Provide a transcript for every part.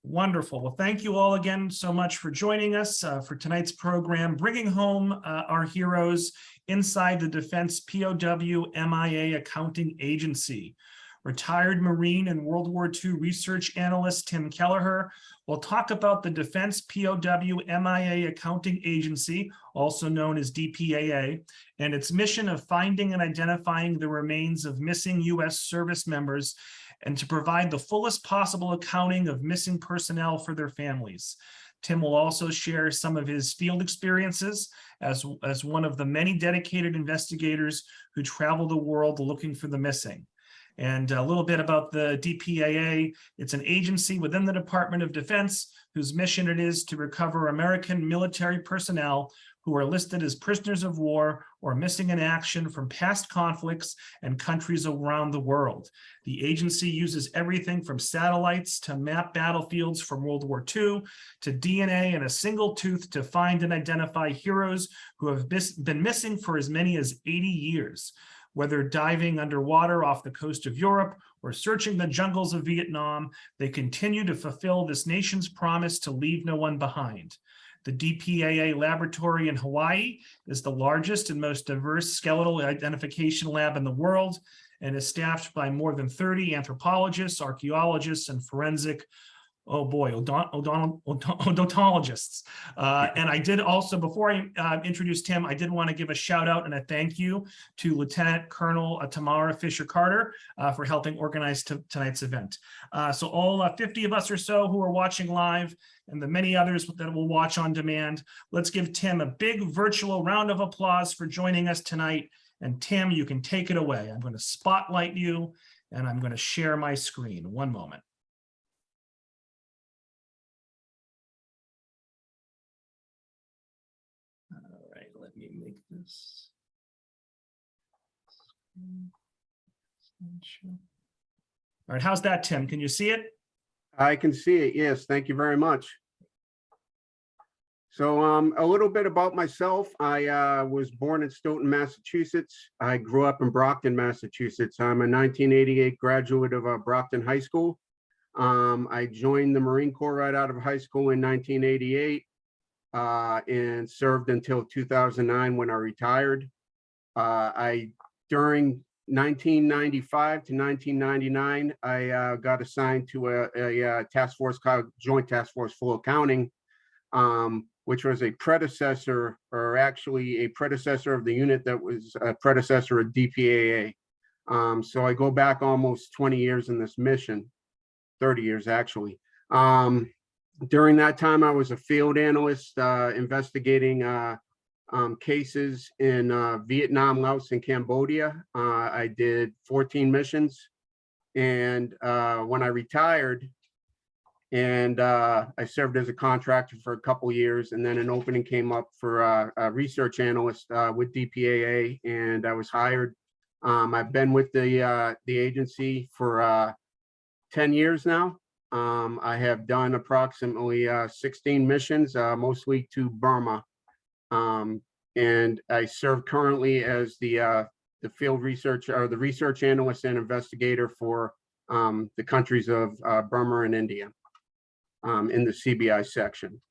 Wonderful. Well, thank you all again so much for joining us for tonight's program, bringing home our heroes inside the Defense POW MIA Accounting Agency. Retired Marine and World War II research analyst Tim Kelleher will talk about the Defense POW MIA Accounting Agency, also known as DPAA, and its mission of finding and identifying the remains of missing U.S. service members and to provide the fullest possible accounting of missing personnel for their families. Tim will also share some of his field experiences as one of the many dedicated investigators who travel the world looking for the missing. And a little bit about the DPAA. It's an agency within the Department of Defense whose mission it is to recover American military personnel who are listed as prisoners of war or missing in action from past conflicts and countries around the world. The agency uses everything from satellites to map battlefields from World War II to DNA and a single tooth to find and identify heroes who have been missing for as many as 80 years. Whether diving underwater off the coast of Europe or searching the jungles of Vietnam, they continue to fulfill this nation's promise to leave no one behind. The DPAA laboratory in Hawaii is the largest and most diverse skeletal identification lab in the world and is staffed by more than 30 anthropologists, archaeologists, and forensic odontologists. And I did also, before I introduce Tim, I did want to give a shout out and a thank you to Lieutenant Colonel Tamara Fisher-Carter for helping organize tonight's event. So all 50 of us or so who are watching live and the many others that will watch on demand, let's give Tim a big virtual round of applause for joining us tonight. And Tim, you can take it away. I'm going to spotlight you and I'm going to share my screen. One moment. Let me make this. All right, how's that, Tim? Can you see it? I can see it, yes. Thank you very much. So a little bit about myself. I was born in Stoughton, Massachusetts. I grew up in Brockton, Massachusetts. I'm a 1988 graduate of Brockton High School. I joined the Marine Corps right out of high school in 1988. And served until 2009 when I retired. During 1995 to 1999, I got assigned to a task force called Joint Task Force Full Accounting, which was a predecessor, or actually a predecessor of the unit that was a predecessor of DPAA. So I go back almost 20 years in this mission, 30 years actually. During that time, I was a field analyst investigating cases in Vietnam, Laos, and Cambodia. I did 14 missions. And when I retired, and I served as a contractor for a couple years, and then an opening came up for a research analyst with DPAA, and I was hired. I've been with the agency for 10 years now. I have done approximately 16 missions, mostly to Burma. And I serve currently as the field research, or the research analyst and investigator for the countries of Burma and India in the CBI section.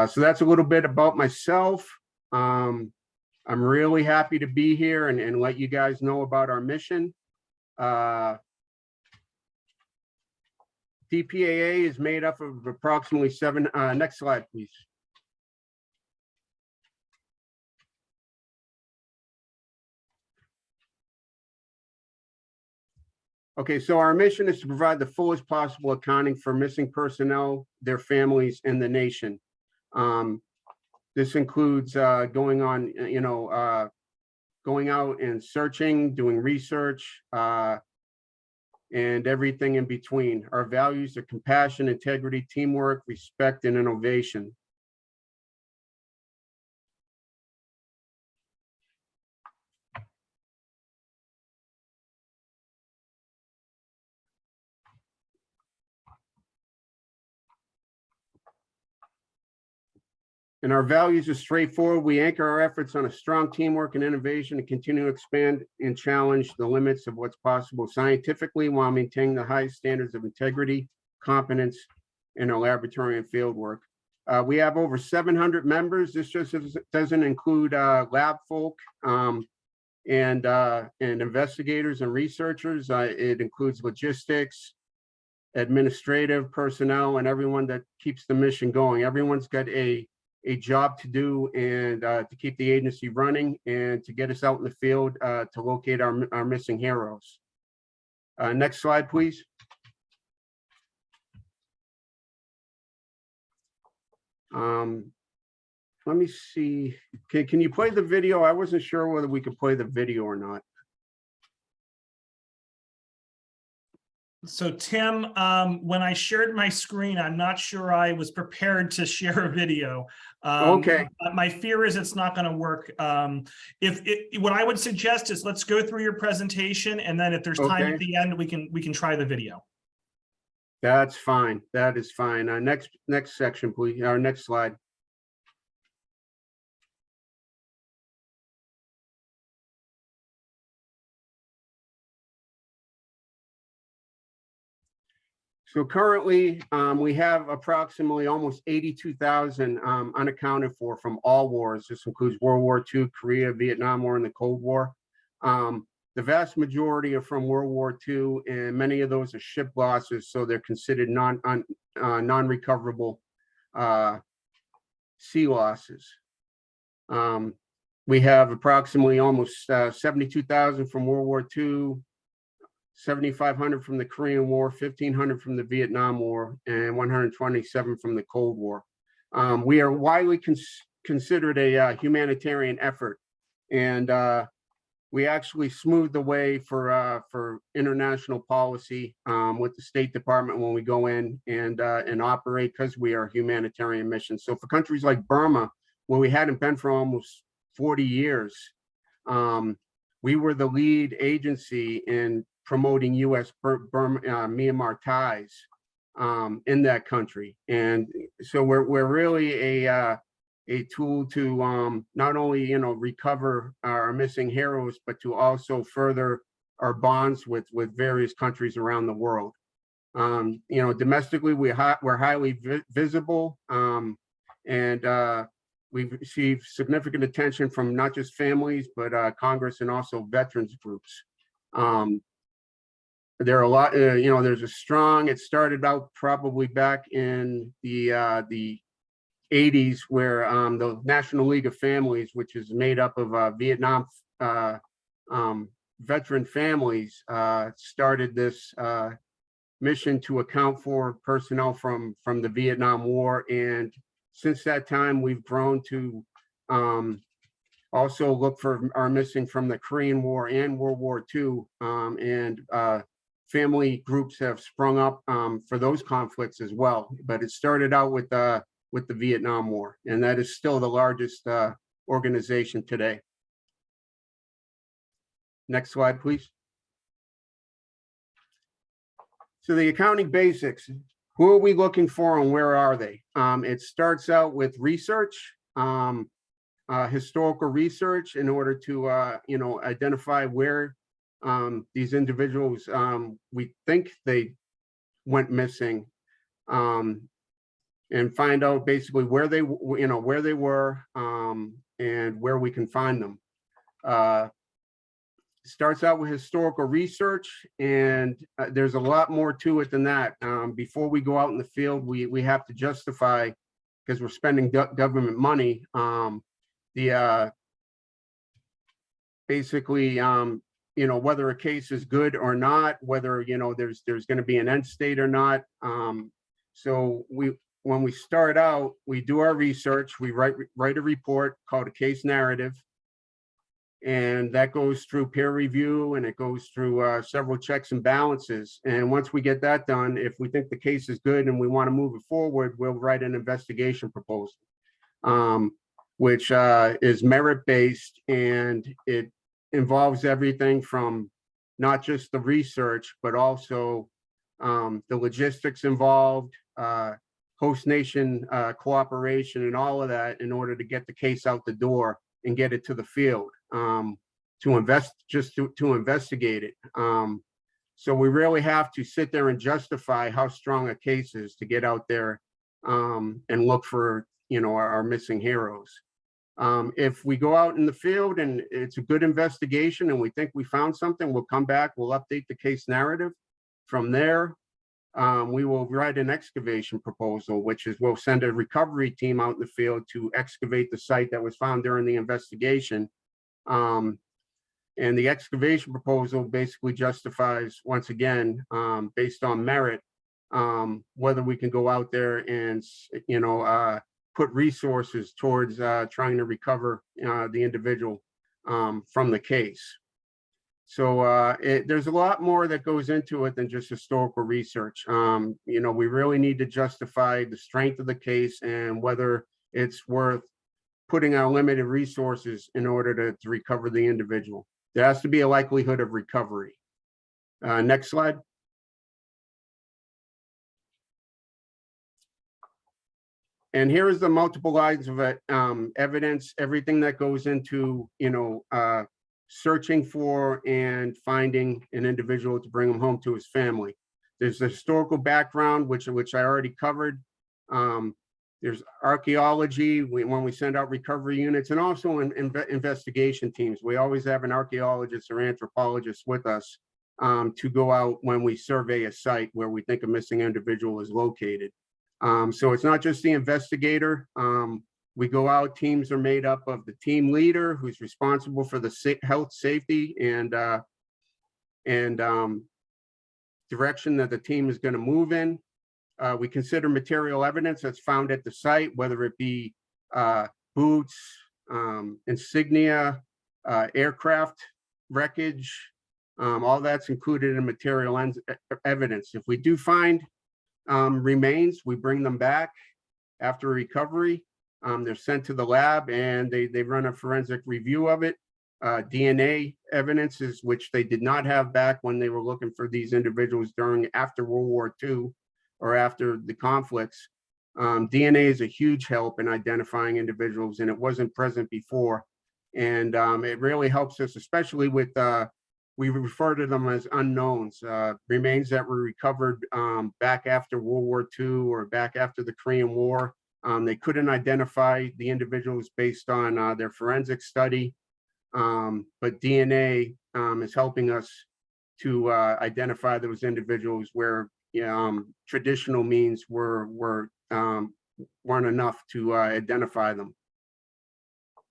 So that's a little bit about myself. I'm really happy to be here and let you guys know about our mission. DPAA is made up of approximately next slide, please. Okay, so our mission is to provide the fullest possible accounting for missing personnel, their families, and the nation. This includes going out and searching, doing research, and everything in between. Our values are compassion, integrity, teamwork, respect, and innovation. And our values are straightforward. We anchor our efforts on a strong teamwork and innovation and continue to expand and challenge the limits of what's possible scientifically while maintaining the highest standards of integrity, competence, in our laboratory and field work. We have over 700 members. This just doesn't include lab folk and investigators and researchers. It includes logistics, administrative personnel, and everyone that keeps the mission going. Everyone's got a job to do, and to keep the agency running and to get us out in the field to locate our missing heroes. Next slide, please. Let me see. Can you play the video? I wasn't sure whether we could play the video or not. So Tim, when I shared my screen, I'm not sure I was prepared to share a video. Okay. My fear is it's not going to work. What I would suggest is let's go through your presentation, and then if there's time at the end, we can try the video. That's fine. That is fine. Next section, please. Our next slide. So currently, we have approximately almost 82,000 unaccounted for from all wars. This includes World War II, Korea, Vietnam War, and the Cold War. The vast majority are from World War II, and many of those are ship losses, so they're considered non-recoverable sea losses. We have approximately almost 72,000 from World War II, 7,500 from the Korean War, 1,500 from the Vietnam War, and 127 from the Cold War. We are widely considered a humanitarian effort, and we actually smoothed the way for international policy with the State Department when we go in and operate, because we are a humanitarian mission. So for countries like Burma, where we hadn't been for almost 40 years, we were the lead agency in promoting U.S. Myanmar ties in that country, and so we're really a tool to not only recover our missing heroes, but to also further our bonds with various countries around the world. Domestically, we're highly visible, and we've received significant attention from not just families, but Congress and also veterans groups. There are a lot, there's a strong, it started out probably back in the 80s, where the National League of Families, which is made up of Vietnam veteran families, started this mission to account for personnel from the Vietnam War. And since that time, we've grown to also look for our missing from the Korean War and World War II. And family groups have sprung up for those conflicts as well. But it started out with the Vietnam War, and that is still the largest organization today. Next slide, please. So the accounting basics, who are we looking for and where are they? It starts out with research, historical research, in order to identify where these individuals we think they went missing, and find out basically where they were and where we can find them. Starts out with historical research, and there's a lot more to it than that. Before we go out in the field, we have to justify, because we're spending government money, basically whether a case is good or not, whether there's going to be an end state or not. So when we start out, we do our research, we write a report called a case narrative, and that goes through peer review, and it goes through several checks and balances. And once we get that done, if we think the case is good and we want to move it forward, we'll write an investigation proposal, which is merit-based, and it involves everything from not just the research, but also the logistics involved, host nation cooperation, and all of that, in order to get the case out the door and get it to the field, to investigate it. So we really have to sit there and justify how strong a case is to get out there and look for, our missing heroes. If we go out in the field and it's a good investigation and we think we found something, we'll come back, we'll update the case narrative. From there, we will write an excavation proposal, which is we'll send a recovery team out in the field to excavate the site that was found during the investigation. And the excavation proposal basically justifies, once again, based on merit, whether we can go out there and, put resources towards trying to recover the individual from the case. So there's a lot more that goes into it than just historical research. We really need to justify the strength of the case and whether it's worth putting our limited resources in order to recover the individual. There has to be a likelihood of recovery. Next slide. And here is the multiple lines of evidence, everything that goes into, searching for and finding an individual to bring him home to his family. There's the historical background, which I already covered. There's archaeology when we send out recovery units, and also investigation teams. We always have an archaeologist or anthropologist with us to go out when we survey a site where we think a missing individual is located. So it's not just the investigator. We go out, teams are made up of the team leader who's responsible for the health, safety, and direction that the team is going to move in. We consider material evidence that's found at the site, whether it be boots, insignia, aircraft wreckage, all that's included in material evidence. If we do find remains, we bring them back after recovery. They're sent to the lab and they run a forensic review of it. DNA evidence is which they did not have back when they were looking for these individuals after World War II or after the conflicts. DNA is a huge help in identifying individuals, and it wasn't present before. And it really helps us, especially with, we refer to them as unknowns, remains that were recovered back after World War II or back after the Korean War. They couldn't identify the individuals based on their forensic study, but DNA is helping us to identify those individuals where traditional means weren't enough to identify them.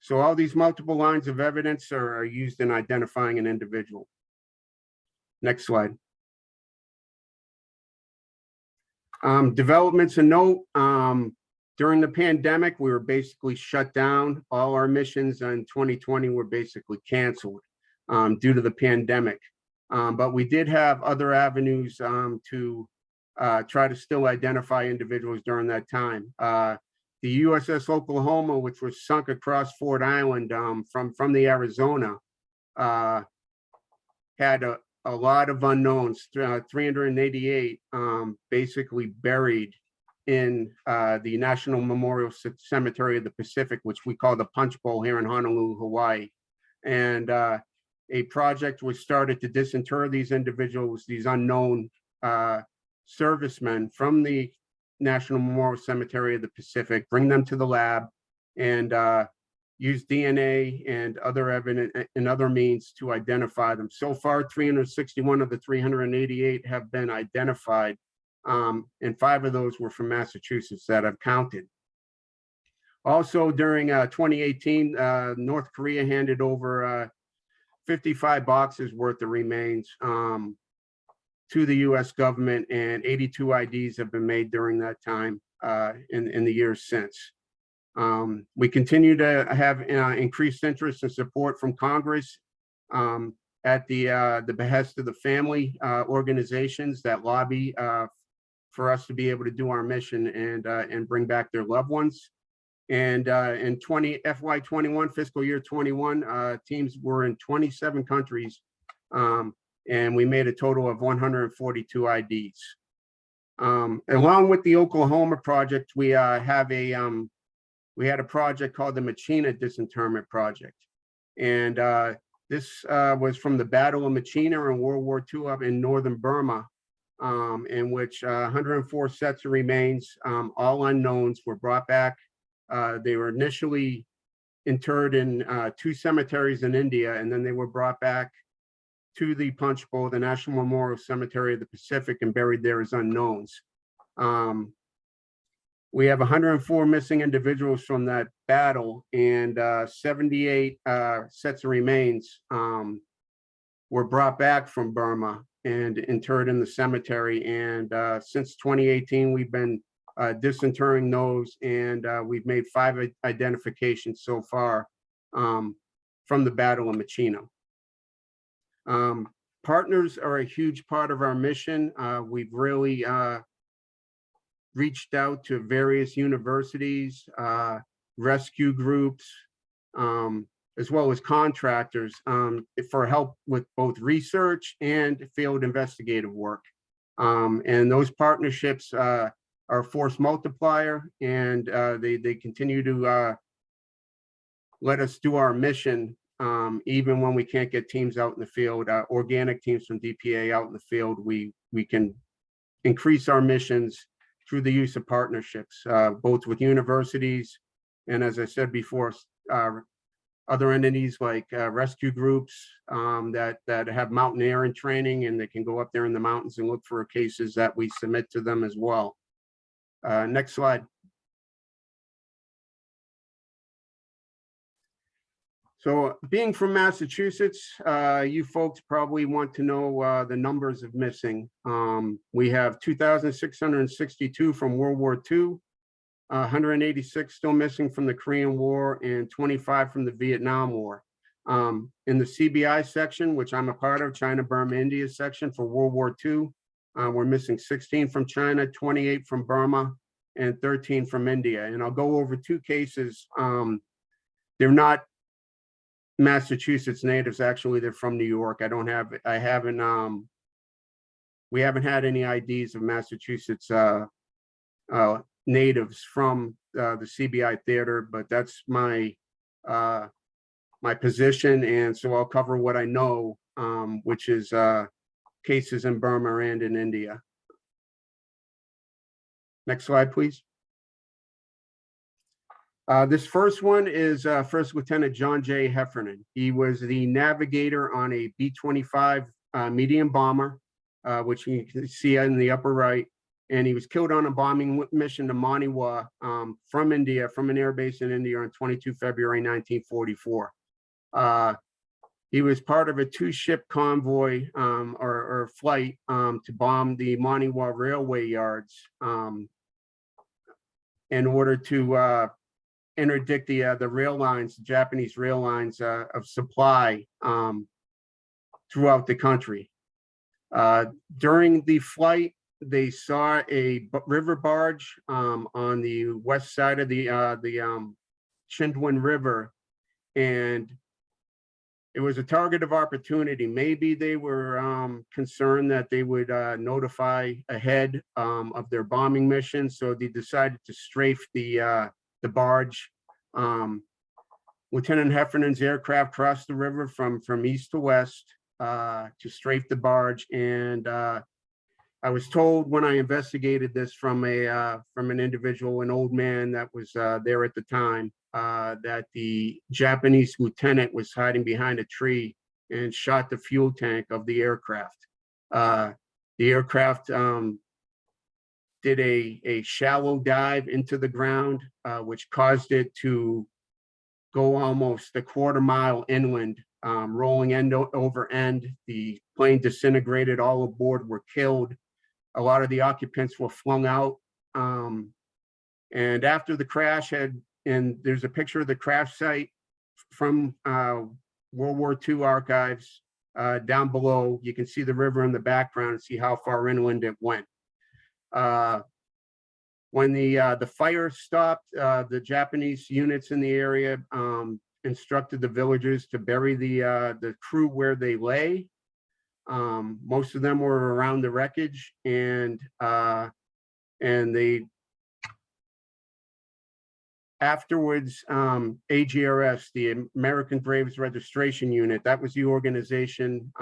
So all these multiple lines of evidence are used in identifying an individual. Next slide. Developments a note. During the pandemic, we were basically shut down. All our missions in 2020 were basically canceled due to the pandemic. But we did have other avenues to try to still identify individuals during that time. The USS Oklahoma, which was sunk across Ford Island from the Arizona, had a lot of unknowns, 388 basically buried in the National Memorial Cemetery of the Pacific, which we call the Punch Bowl here in Honolulu, Hawaii. And a project was started to disinter these individuals, these unknown servicemen from the National Memorial Cemetery of the Pacific, bring them to the lab and use DNA and other evidence and other means to identify them. So far, 361 of the 388 have been identified, and 5 of those were from Massachusetts that I've counted. Also, during 2018, North Korea handed over 55 boxes worth of remains to the US government, and 82 IDs have been made during that time in the years since. We continue to have increased interest and support from Congress at the behest of the family organizations that lobby for us to be able to do our mission and bring back their loved ones. And in FY21, fiscal year 21, teams were in 27 countries, and we made a total of 142 IDs. Along with the Oklahoma project, we had a project called the Machina Disinterment Project. And This was from the Battle of Machina in World War II up in northern Burma, in which 104 sets of remains, all unknowns, were brought back. They were initially interred in 2 cemeteries in India, and then they were brought back to the Punch Bowl, the National Memorial Cemetery of the Pacific, and buried there as unknowns. We have 104 missing individuals from that battle, and 78 sets of remains were brought back from Burma and interred in the cemetery. And since 2018, we've been disinterring those, and we've made 5 identifications so far from the Battle of Machina. Partners are a huge part of our mission. We've really reached out to various universities, rescue groups, as well as contractors for help with both research and field investigative work. And those partnerships are a force multiplier, and they continue to let us do our mission even when we can't get teams out in the field, organic teams from DPAA out in the field. We can increase our missions through the use of partnerships, both with universities and, as I said before, other entities like rescue groups that have mountaineering training, and they can go up there in the mountains and look for cases that we submit to them as well. Next slide. So being from Massachusetts, you folks probably want to know the numbers of missing. We have 2,662 from World War II, 186 still missing from the Korean War, and 25 from the Vietnam War. In the CBI section, which I'm a part of, China, Burma, India section for World War II, we're missing 16 from China, 28 from Burma, and 13 from India. And I'll go over 2 cases. They're not Massachusetts natives, actually. They're from New York. We haven't had any IDs of Massachusetts natives from the CBI theater, but that's my my position, and so I'll cover what I know, which is cases in Burma and in India. Next slide, please. This first one is First Lieutenant John J. Heffernan. He was the navigator on a B-25 medium bomber, which you can see in the upper right, and he was killed on a bombing mission to Maniwa from India, from an air base in India on 22 February 1944. He was part of a 2-ship convoy or flight to bomb the Maniwa railway yards in order to interdict the rail lines, the Japanese rail lines of supply throughout the country. During the flight, they saw a river barge on the west side of the Chindwin River, and it was a target of opportunity. Maybe they were concerned that they would notify ahead of their bombing mission, so they decided to strafe the barge. Lieutenant Heffernan's aircraft crossed the river from east to west to strafe the barge, and I was told when I investigated this from an individual, an old man that was there at the time, that the Japanese lieutenant was hiding behind a tree and shot the fuel tank of the aircraft. The aircraft did a shallow dive into the ground, which caused it to go almost a quarter-mile inland, rolling end over end. The plane disintegrated, all aboard were killed. A lot of the occupants were flung out. And after the crash and there's a picture of the crash site from World War II archives down below. You can see the river in the background and see how far inland it went. When the fire stopped, the Japanese units in the area instructed the villagers to bury the crew where they lay. Most of them were around the wreckage, and they Afterwards, AGRS, the American Graves Registration Unit, that was the organization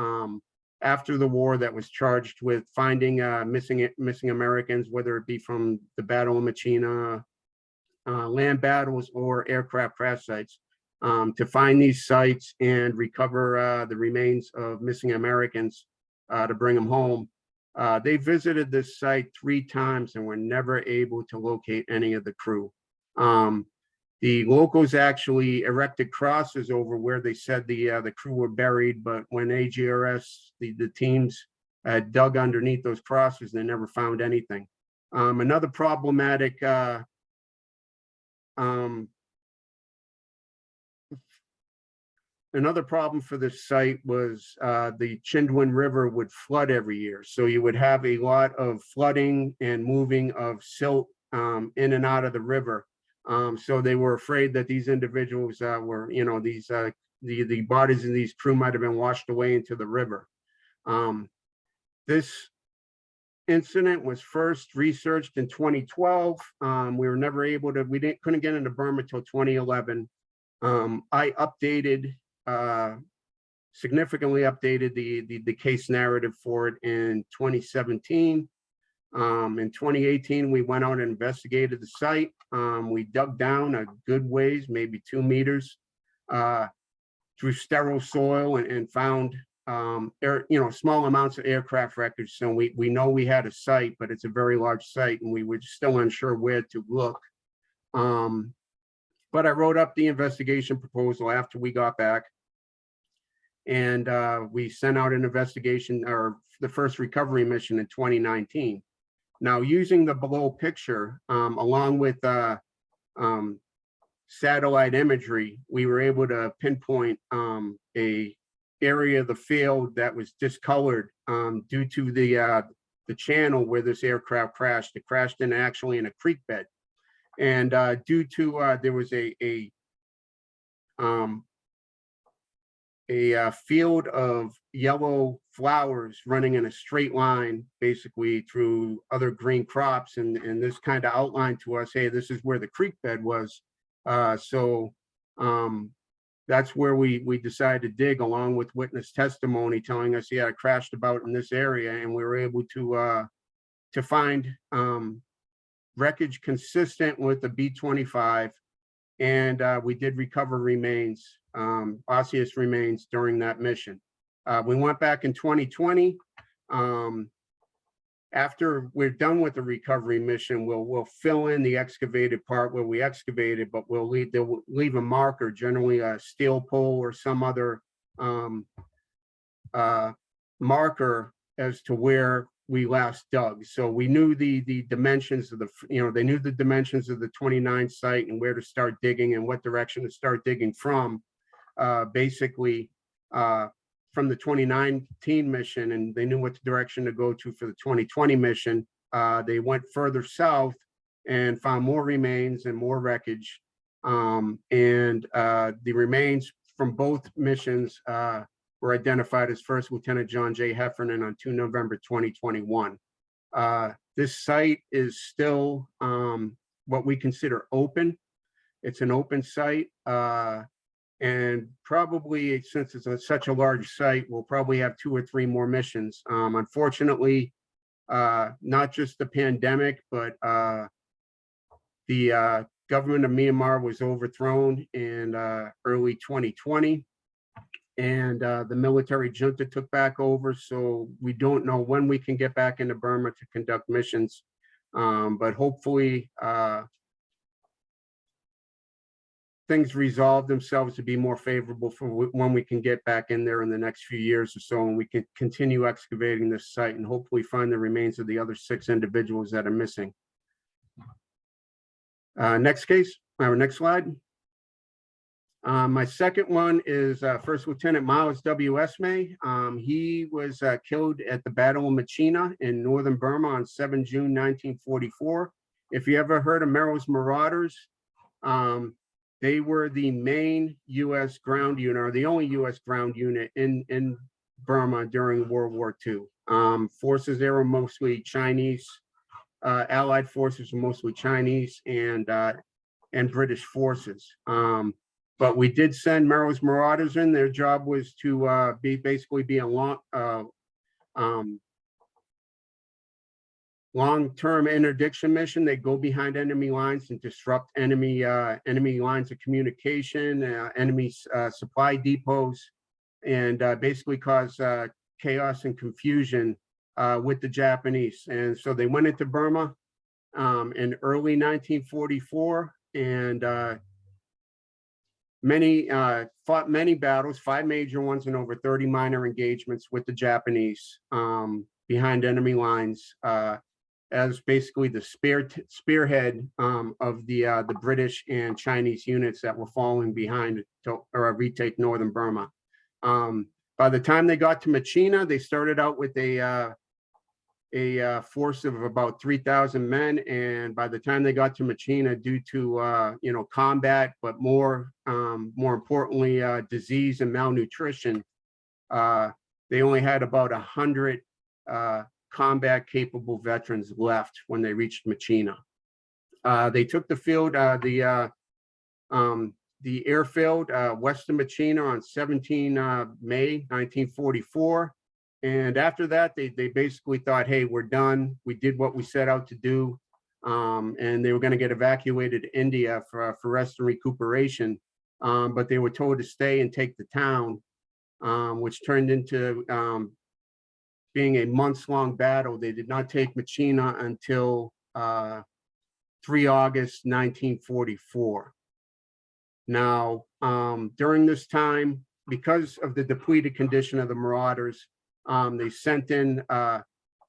after the war that was charged with finding missing Americans, whether it be from the Battle of Machina, land battles, or aircraft crash sites, to find these sites and recover the remains of missing Americans to bring them home. They visited this site 3 times and were never able to locate any of the crew. The locals actually erected crosses over where they said the crew were buried, but when AGRS, the teams dug underneath those crosses, they never found anything. Another problematic another problem for this site was the Chindwin River would flood every year. So you would have a lot of flooding and moving of silt in and out of the river. So they were afraid that these individuals were, the bodies of these crew might have been washed away into the river. This incident was first researched in 2012. We were never able to, couldn't get into Burma until 2011. I significantly updated the case narrative for it in 2017. In 2018, we went out and investigated the site. We dug down a good ways, maybe 2 meters, through sterile soil and found small amounts of aircraft wreckage. So we know we had a site, but it's a very large site, and we were still unsure where to look. But I wrote up the investigation proposal after we got back, and we sent out an investigation, or the first recovery mission, in 2019. Now, using the below picture, along with satellite imagery, we were able to pinpoint a area of the field that was discolored due to the channel where this aircraft crashed. It crashed actually in a creek bed, and due to there was a field of yellow flowers running in a straight line, basically through other green crops, and this kind of outlined to us, hey, this is where the creek bed was. So that's where we decided to dig, along with witness testimony telling us, yeah, it crashed about in this area, and we were able to find wreckage consistent with the B-25, and we did recover remains, osseous remains, during that mission. We went back in 2020. After we're done with the recovery mission, we'll fill in the excavated part where we excavated, but they'll leave a marker, generally a steel pole or some other marker, as to where we last dug. So we knew the dimensions of they knew the dimensions of the 29 site and where to start digging and what direction to start digging from. Basically, from the 2019 mission, and they knew what direction to go to for the 2020 mission. They went further south and found more remains and more wreckage. The remains from both missions were identified as First Lieutenant John J. Heffernan on 2 November 2021. This site is still what we consider open. It's an open site. And probably, since it's such a large site, we'll probably have 2 or 3 more missions. Unfortunately, not just the pandemic, but the government of Myanmar was overthrown in early 2020, and the military junta took back over. So we don't know when we can get back into Burma to conduct missions, but hopefully things resolve themselves to be more favorable for when we can get back in there in the next few years or so, and we can continue excavating this site and hopefully find the remains of the other 6 individuals that are missing. Next case, our next slide. My second one is First Lieutenant Miles W. Esme. He was killed at the Battle of Machina in northern Burma on 7 June 1944. If you ever heard of Merrill's Marauders, they were the main U.S. ground unit, or the only U.S. ground unit in Burma during World War II. Forces there were mostly Chinese. Allied forces were mostly Chinese and and British forces. But we did send Merrill's Marauders in. Their job was to basically be a long-term interdiction mission. They go behind enemy lines and disrupt enemy lines of communication, enemy supply depots, and basically cause chaos and confusion with the Japanese. And so they went into Burma in early 1944, and fought many battles, 5 major ones and over 30 minor engagements with the Japanese behind enemy lines, as basically the spearhead of the British and Chinese units that were falling behind to retake northern Burma. By the time they got to Machina, they started out with a force of about 3,000 men, and by the time they got to Machina, due to combat, but more importantly, disease and malnutrition, they only had about 100 combat capable veterans left when they reached Machina. They took the field, the airfield west of Machina on 17 May 1944. And after that, they basically thought, hey, we're done. We did what we set out to do. And they were going to get evacuated to India for rest and recuperation. But they were told to stay and take the town, which turned into being a months-long battle. They did not take Machina until 3 August 1944. Now, during this time, because of the depleted condition of the Marauders, they sent in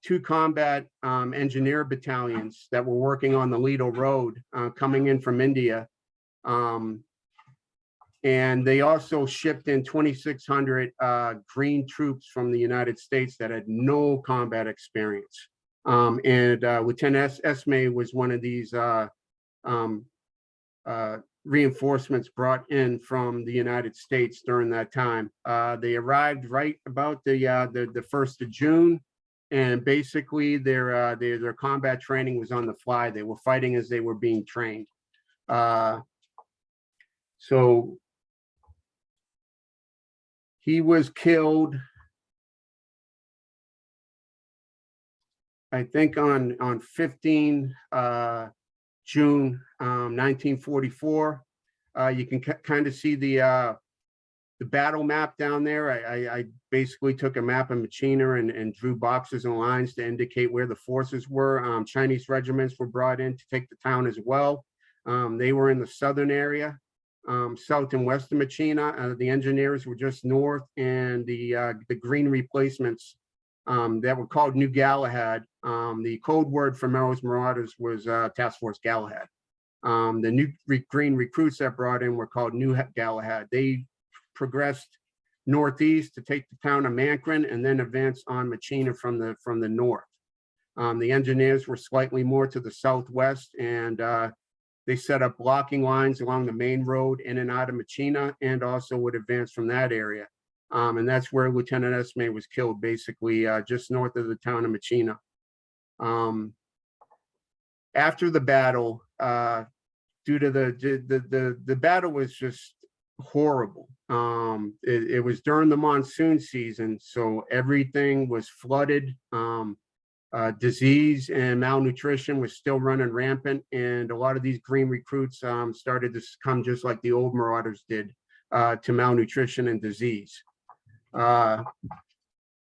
2 combat engineer battalions that were working on the Lido Road coming in from India. And they also shipped in 2,600 green troops from the United States that had no combat experience. Lieutenant Esme was one of these reinforcements brought in from the United States during that time. They arrived right about the 1st of June, and basically their combat training was on the fly. They were fighting as they were being trained. So he was killed, I think, on 15 June 1944. You can kind of see the battle map down there. I basically took a map of Machina and drew boxes and lines to indicate where the forces were. Chinese regiments were brought in to take the town as well. They were in the southern area, south and west of Machina. The engineers were just north, and the green replacements that were called New Galahad. The code word for Merrill's Marauders was Task Force Galahad. The new green recruits that brought in were called New Galahad. They progressed northeast to take the town of Mankrin and then advance on Machina from the north. The engineers were slightly more to the southwest, and they set up blocking lines along the main road in and out of Machina, and also would advance from that area. And that's where Lieutenant Esme was killed, basically just north of the town of Machina. After the battle, due to the battle was just horrible. It was during the monsoon season, so everything was flooded. Disease and malnutrition was still running rampant, and a lot of these green recruits started to succumb, just like the old Marauders did, to malnutrition and disease.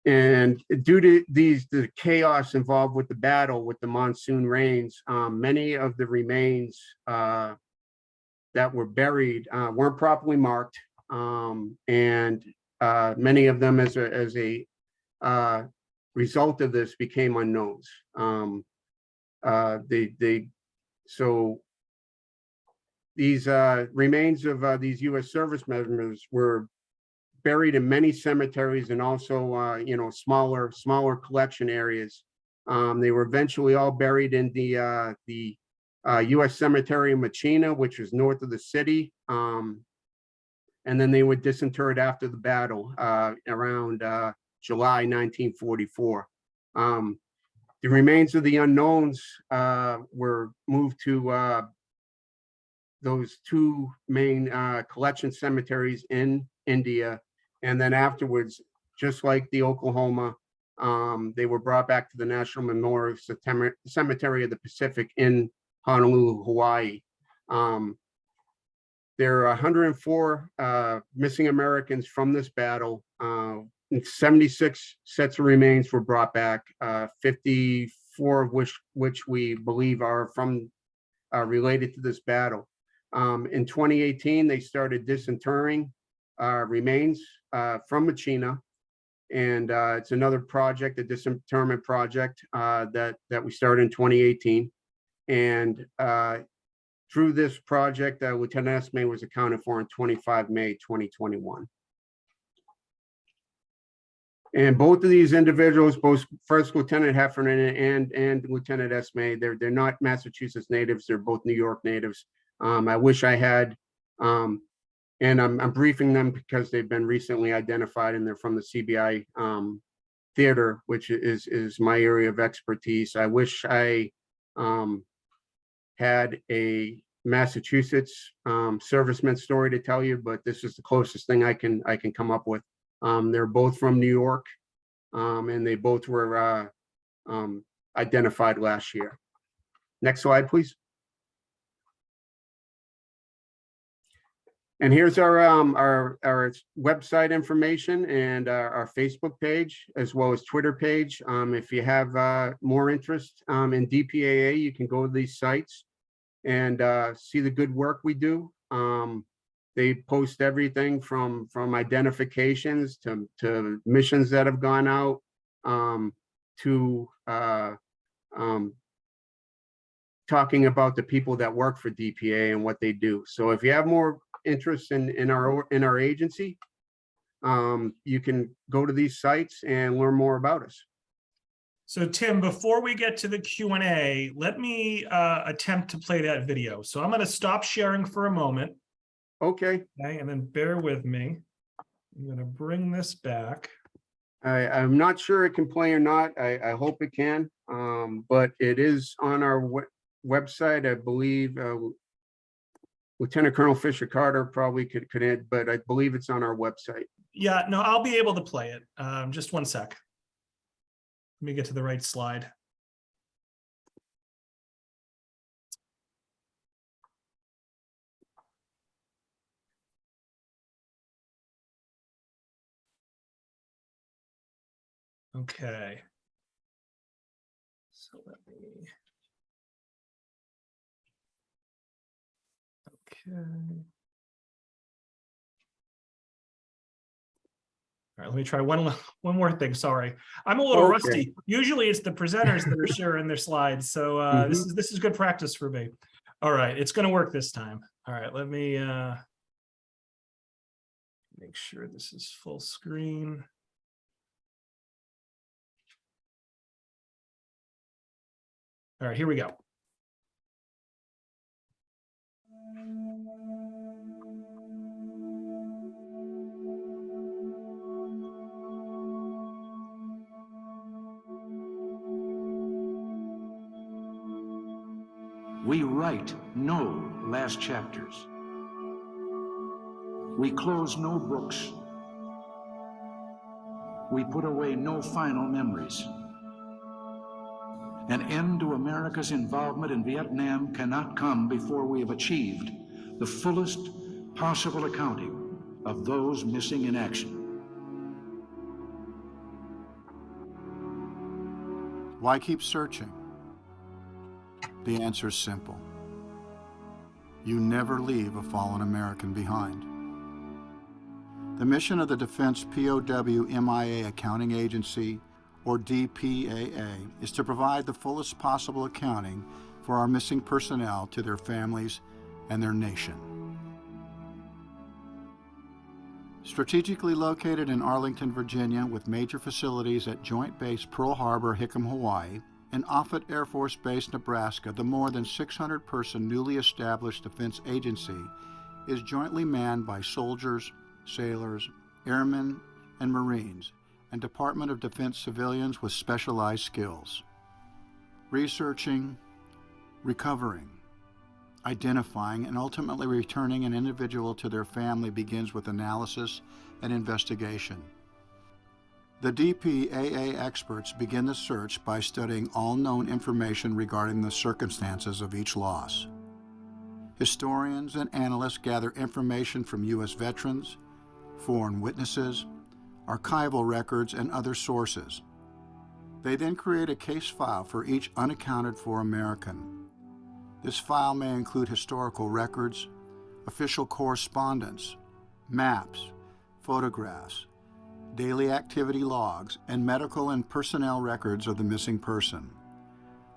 And due to the chaos involved with the battle, with the monsoon rains, many of the remains that were buried weren't properly marked, and many of them, as a result of this, became unknowns. So these remains of these U.S. service members were buried in many cemeteries, and also smaller collection areas. They were eventually all buried in the U.S. Cemetery in Machina, which was north of the city, and then they were disinterred after the battle around July 1944. The remains of the unknowns were moved to those two main collection cemeteries in India. And then afterwards, just like the Oklahoma, they were brought back to the National Memorial Cemetery of the Pacific in Honolulu, Hawaii. There are 104 missing Americans from this battle. 76 sets of remains were brought back, 54 of which we believe are from related to this battle. In 2018, they started disinterring remains from Machina, and it's another project, a disinterment project that we started in 2018. And through this project, Lieutenant Esme was accounted for in 25 May 2021. And both of these individuals, both First Lieutenant Heffernan and Lieutenant Esme, they're not Massachusetts natives. They're both New York natives. I wish I had, and I'm briefing them because they've been recently identified, and they're from the CBI theater, which is my area of expertise. I wish I had a Massachusetts serviceman story to tell you, but this is the closest thing I can come up with. They're both from New York, and they both were identified last year. Next slide, please. And here's our website information and our Facebook page, as well as Twitter page. If you have more interest in DPAA, you can go to these sites and see the good work we do. They post everything from identifications to missions that have gone out, to talking about the people that work for DPA and what they do. So if you have more interest in our agency, you can go to these sites and learn more about us. So Tim, before we get to the Q&A, let me attempt to play that video. So I'm going to stop sharing for a moment. Okay. Okay, and then bear with me. I'm going to bring this back. I'm not sure it can play or not. I hope it can, but it is on our website, I believe. Lieutenant Colonel Fisher Carter probably could add, but I believe it's on our website. Yeah, no, I'll be able to play it. Just one sec. Let me get to the right slide. Okay. So let me. Okay. All right, let me try one more thing. Sorry, I'm a little rusty. Usually it's the presenters that are sharing their slides. So this is good practice for me. All right, it's going to work this time. All right, let me make sure this is full screen. All right, here we go. We write no last chapters. We close no books. We put away no final memories. An end to America's involvement in Vietnam cannot come before we have achieved the fullest possible accounting of those missing in action. Why keep searching? The answer is simple. You never leave a fallen American behind. The mission of the Defense POW MIA Accounting Agency, or DPAA, is to provide the fullest possible accounting for our missing personnel to their families and their nation. Strategically located in Arlington, Virginia, with major facilities at Joint Base Pearl Harbor, Hickam, Hawaii, and Offutt Air Force Base, Nebraska, the more than 600-person newly established defense agency is jointly manned by soldiers, sailors, airmen, and Marines, and Department of Defense civilians with specialized skills. Researching, recovering, Identifying and ultimately returning an individual to their family begins with analysis and investigation. The DPAA experts begin the search by studying all known information regarding the circumstances of each loss. Historians and analysts gather information from U.S. veterans, foreign witnesses, archival records, and other sources. They then create a case file for each unaccounted for American. This file may include historical records, official correspondence, maps, photographs, daily activity logs, and medical and personnel records of the missing person.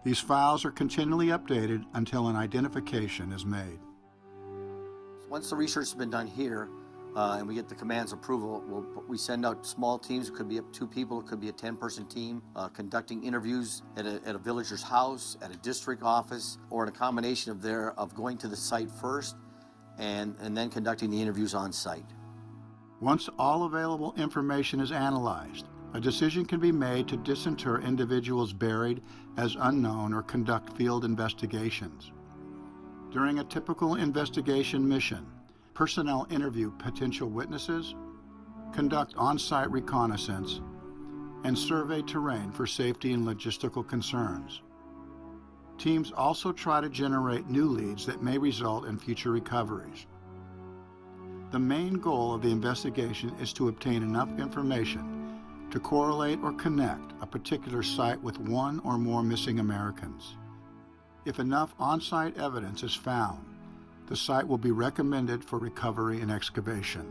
These files are continually updated until an identification is made. Once the research has been done here, and we get the command's approval, we send out small teams. It could be up to 2 people, it could be a 10-person team, conducting interviews at a villager's house, at a district office, or in a combination of going to the site first and then conducting the interviews on site. Once all available information is analyzed, a decision can be made to disinter individuals buried as unknown or conduct field investigations. During a typical investigation mission, personnel interview potential witnesses, conduct on-site reconnaissance, and survey terrain for safety and logistical concerns. Teams also try to generate new leads that may result in future recoveries. The main goal of the investigation is to obtain enough information to correlate or connect a particular site with one or more missing Americans. If enough on-site evidence is found, the site will be recommended for recovery and excavation.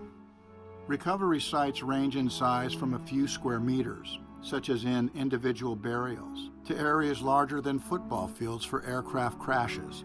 Recovery sites range in size from a few square meters, such as in individual burials, to areas larger than football fields for aircraft crashes.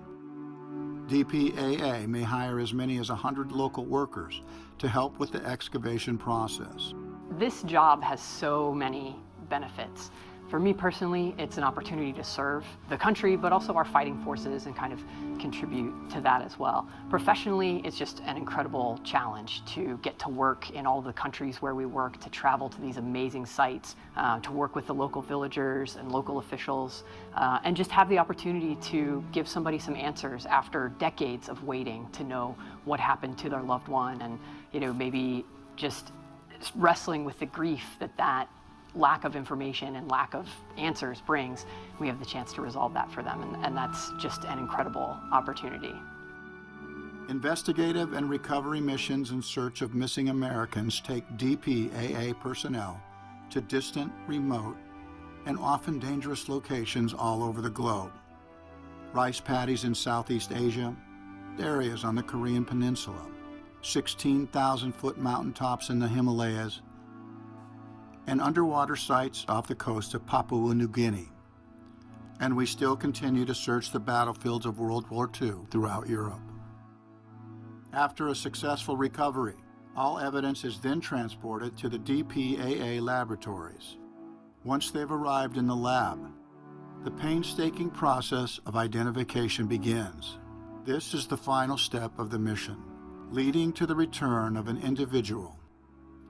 DPAA may hire as many as 100 local workers to help with the excavation process. This job has so many benefits. For me personally, it's an opportunity to serve the country, but also our fighting forces and kind of contribute to that as well. Professionally, it's just an incredible challenge to get to work in all the countries where we work, to travel to these amazing sites, to work with the local villagers and local officials, and just have the opportunity to give somebody some answers after decades of waiting to know what happened to their loved one, and maybe just wrestling with the grief that lack of information and lack of answers brings. We have the chance to resolve that for them, and that's just an incredible opportunity. Investigative and recovery missions in search of missing Americans take DPAA personnel to distant, remote, and often dangerous locations all over the globe. Rice paddies in Southeast Asia, areas on the Korean Peninsula, 16,000-foot mountaintops in the Himalayas, and underwater sites off the coast of Papua New Guinea. And we still continue to search the battlefields of World War II throughout Europe. After a successful recovery, all evidence is then transported to the DPAA laboratories. Once they've arrived in the lab, the painstaking process of identification begins. This is the final step of the mission, leading to the return of an individual.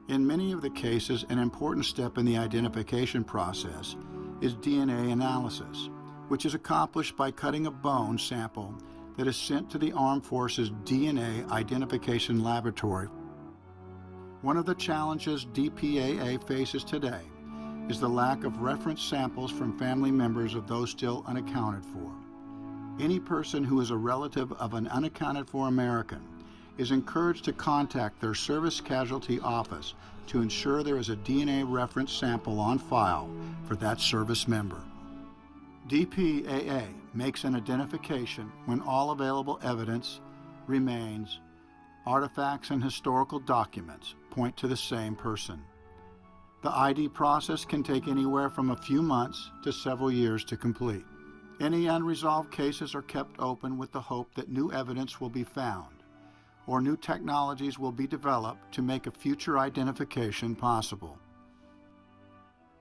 In many of the cases, an important step in the identification process is DNA analysis, which is accomplished by cutting a bone sample that is sent to the Armed Forces DNA Identification Laboratory. One of the challenges DPAA faces today is the lack of reference samples from family members of those still unaccounted for. Any person who is a relative of an unaccounted for American is encouraged to contact their service casualty office to ensure there is a DNA reference sample on file for that service member. DPAA makes an identification when all available evidence, remains, artifacts, and historical documents point to the same person. The ID process can take anywhere from a few months to several years to complete. Any unresolved cases are kept open with the hope that new evidence will be found, or new technologies will be developed to make a future identification possible.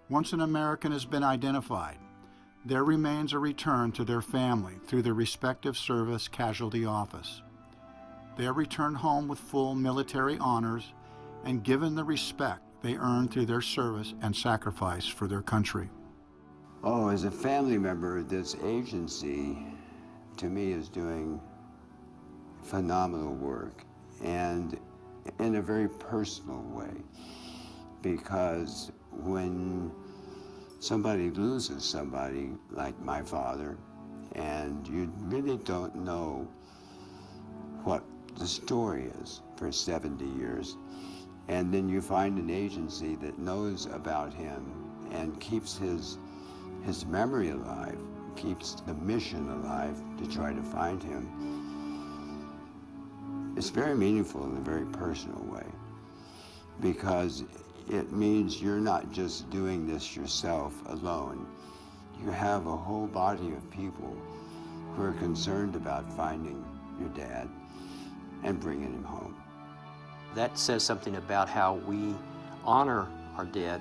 Once an American has been identified, their remains are returned to their family through their respective service casualty office. They are returned home with full military honors and given the respect they earned through their service and sacrifice for their country. Oh, as a family member, this agency, to me, is doing phenomenal work, and in a very personal way, because when somebody loses somebody like my father, and you really don't know what the story is for 70 years, and then you find an agency that knows about him and keeps his memory alive, keeps the mission alive to try to find him. It's very meaningful in a very personal way, because it means you're not just doing this yourself alone. You have a whole body of people who are concerned about finding your dad and bringing him home. That says something about how we honor our dead,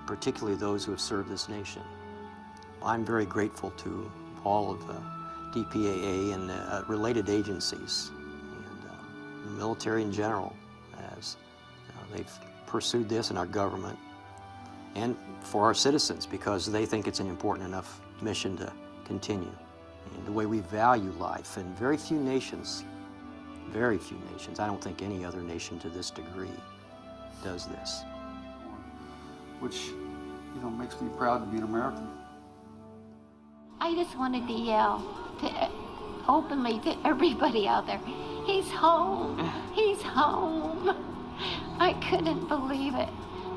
particularly those who have served this nation. I'm very grateful to all of the DPAA and related agencies, and the military in general, as they've pursued this in our government, and for our citizens, because they think it's an important enough mission to continue. And the way we value life, and very few nations, I don't think any other nation to this degree does this. Which, makes me proud to be an American. I just wanted to yell openly to everybody out there, he's home, he's home. I couldn't believe it.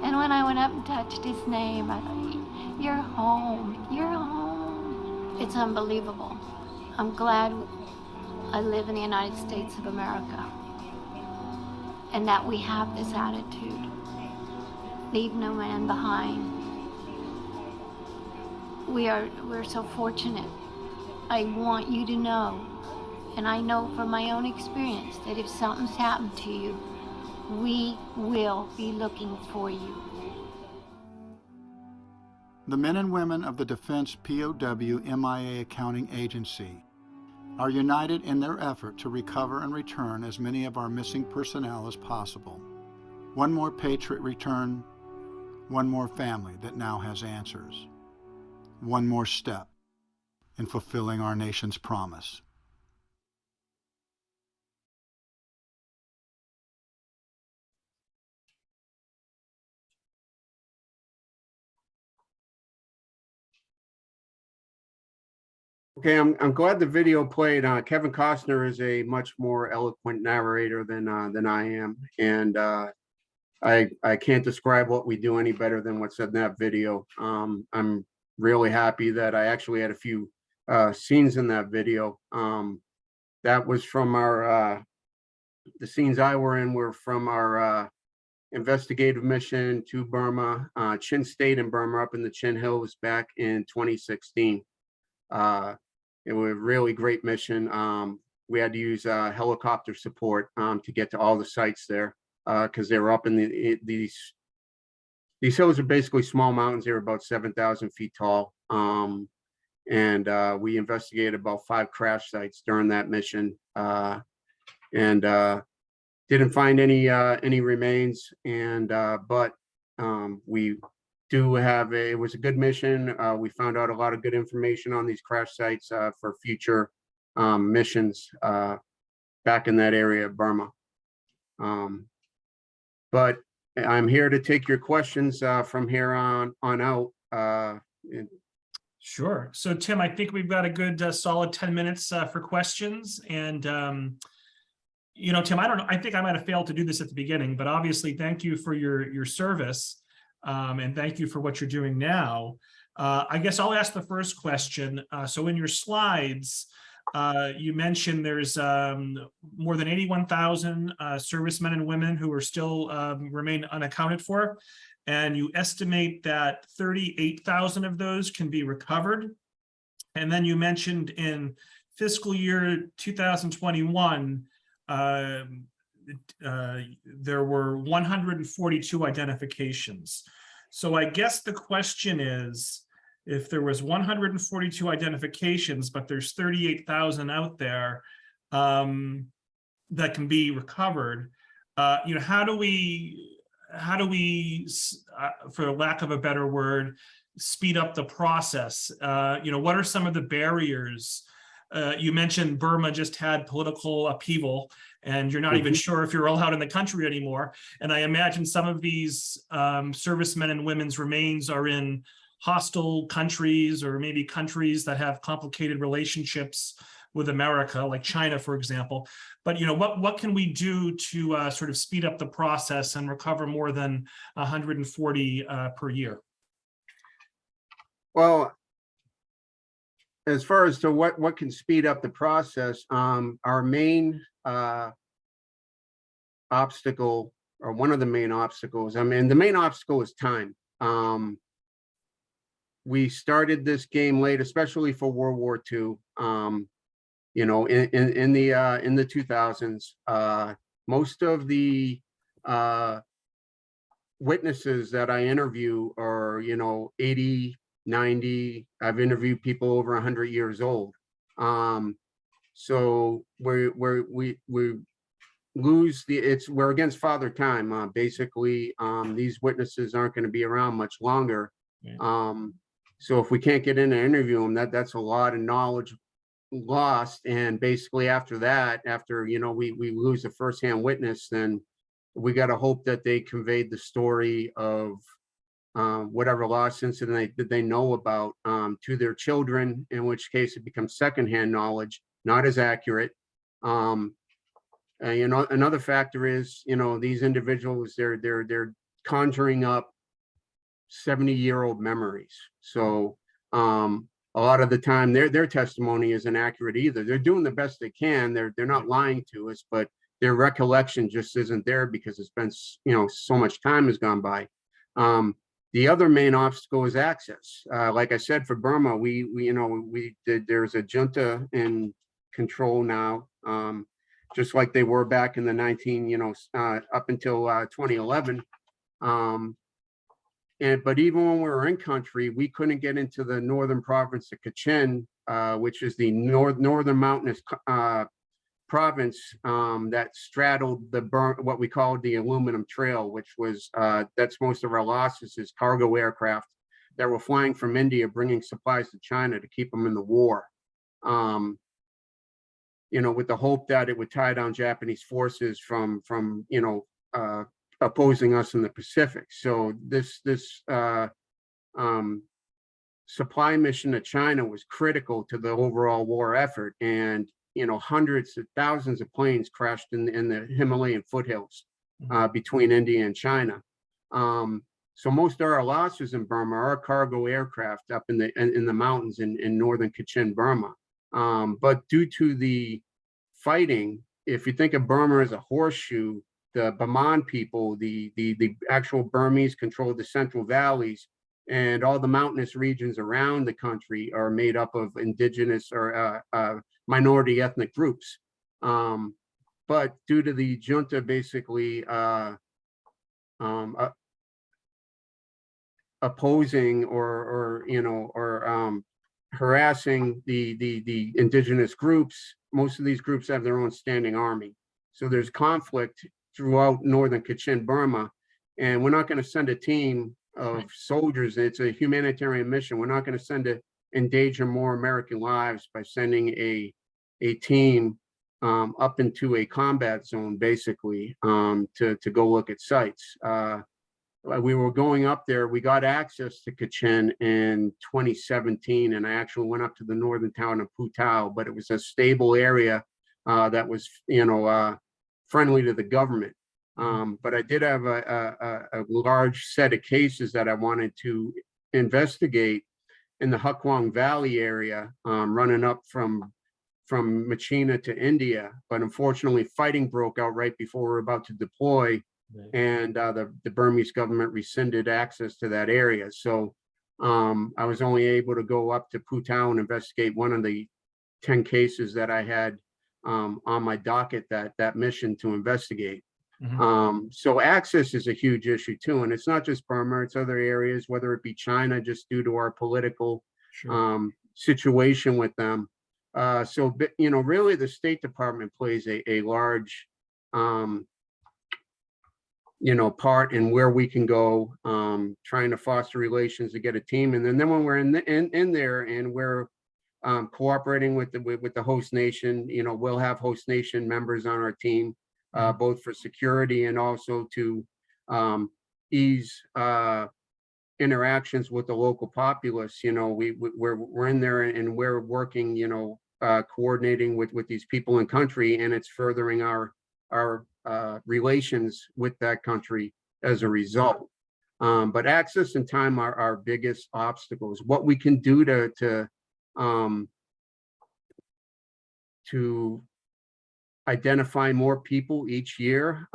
And when I went up and touched his name, I thought, you're home, you're home. It's unbelievable. I'm glad I live in the United States of America, and that we have this attitude. Leave no man behind. We're so fortunate. I want you to know, and I know from my own experience, that if something's happened to you, we will be looking for you. The men and women of the Defense POW MIA Accounting Agency are united in their effort to recover and return as many of our missing personnel as possible. One more patriot return, one more family that now has answers. One more step in fulfilling our nation's promise. Okay, I'm glad the video played. Kevin Costner is a much more eloquent narrator than I am, and I can't describe what we do any better than what's in that video. I'm really happy that I actually had a few scenes in that video. That was from our the scenes I were in were from our investigative mission to Burma, Chin State in Burma, up in the Chin Hills back in 2016. It was a really great mission. We had to use helicopter support to get to all the sites there, because they were up in these hills are basically small mountains. They were about 7,000 feet tall. And we investigated about 5 crash sites during that mission, and didn't find any remains. And but we do have it was a good mission. We found out a lot of good information on these crash sites for future missions back in that area of Burma. But I'm here to take your questions from here on out. Sure. So Tim, I think we've got a good solid 10 minutes for questions. And, Tim, I don't know, I think I might have failed to do this at the beginning, but obviously thank you for your service. And thank you for what you're doing now. I guess I'll ask the first question. So in your slides, you mentioned there's more than 81,000 servicemen and women who are still remain unaccounted for. And you estimate that 38,000 of those can be recovered. And then you mentioned in fiscal year 2021, there were 142 identifications. So I guess the question is, if there was 142 identifications, but there's 38,000 out there that can be recovered, how do we, for lack of a better word, speed up the process? What are some of the barriers you mentioned Burma just had political upheaval, and you're not even sure if you're allowed in the country anymore. And I imagine some of these servicemen and women's remains are in hostile countries, or maybe countries that have complicated relationships with America, like China, for example. But what can we do to sort of speed up the process and recover more than 140 per year? Well, as far as to what can speed up the process, our main obstacle, or one of the main obstacles, I mean, the main obstacle is time. We started this game late, especially for World War II. In the 2000s, most of the witnesses that I interview are 80, 90. I've interviewed people over 100 years old. So we lose we're against Father Time. Basically, these witnesses aren't going to be around much longer. So if we can't get in and interview them, that's a lot of knowledge lost. And basically after that, after we lose a firsthand witness, then we got to hope that they conveyed the story of whatever lost incident that they know about to their children, in which case it becomes secondhand knowledge, not as accurate. Another factor is these individuals, they're conjuring up 70-year-old memories. So a lot of the time their testimony isn't accurate either. They're doing the best they can. They're not lying to us, but their recollection just isn't there because it's been so much time has gone by. The other main obstacle is access. Like I said, for Burma, there's a junta in control now, just like they were back in the up until 2011. But even when we were in country, we couldn't get into the northern province of Kachin, which is the northern mountainous province that straddled what we called the aluminum trail, which was that's most of our losses, is cargo aircraft that were flying from India, bringing supplies to China to keep them in the war. With the hope that it would tie down Japanese forces from opposing us in the Pacific. So this supply mission to China was critical to the overall war effort, and hundreds of thousands of planes crashed in the Himalayan foothills between India and China. So most of our losses in Burma are cargo aircraft up in the mountains in northern Kachin, Burma. But due to the fighting, if you think of Burma as a horseshoe, the Baman people, the actual Burmese control the central valleys, and all the mountainous regions around the country are made up of indigenous or minority ethnic groups. But due to the junta basically opposing or harassing the indigenous groups, most of these groups have their own standing army. So there's conflict throughout northern Kachin, Burma, and we're not going to send a team of soldiers. It's a humanitarian mission. We're not going to endanger more American lives by sending a team up into a combat zone, basically, to go look at sites. We were going up there. We got access to Kachin in 2017, and I actually went up to the northern town of POW, but it was a stable area that was, friendly to the government. But I did have a large set of cases that I wanted to investigate in the Hukwang Valley area, running up from Machina to India. But unfortunately, fighting broke out right before we were about to deploy, and the Burmese government rescinded access to that area. So I was only able to go up to POW and investigate one of the 10 cases that I had on my docket that mission to investigate. So access is a huge issue too, and it's not just Burma, it's other areas, whether it be China, just due to our political situation with them. So really the State Department plays a large part in where we can go, trying to foster relations to get a team. And then when we're in there and we're cooperating with the host nation. We'll have host nation members on our team, both for security and also to ease interactions with the local populace. We're in there and we're working, coordinating with these people in country, and it's furthering our relations with that country as a result. But access and time are our biggest obstacles. What we can do to identify more people each year,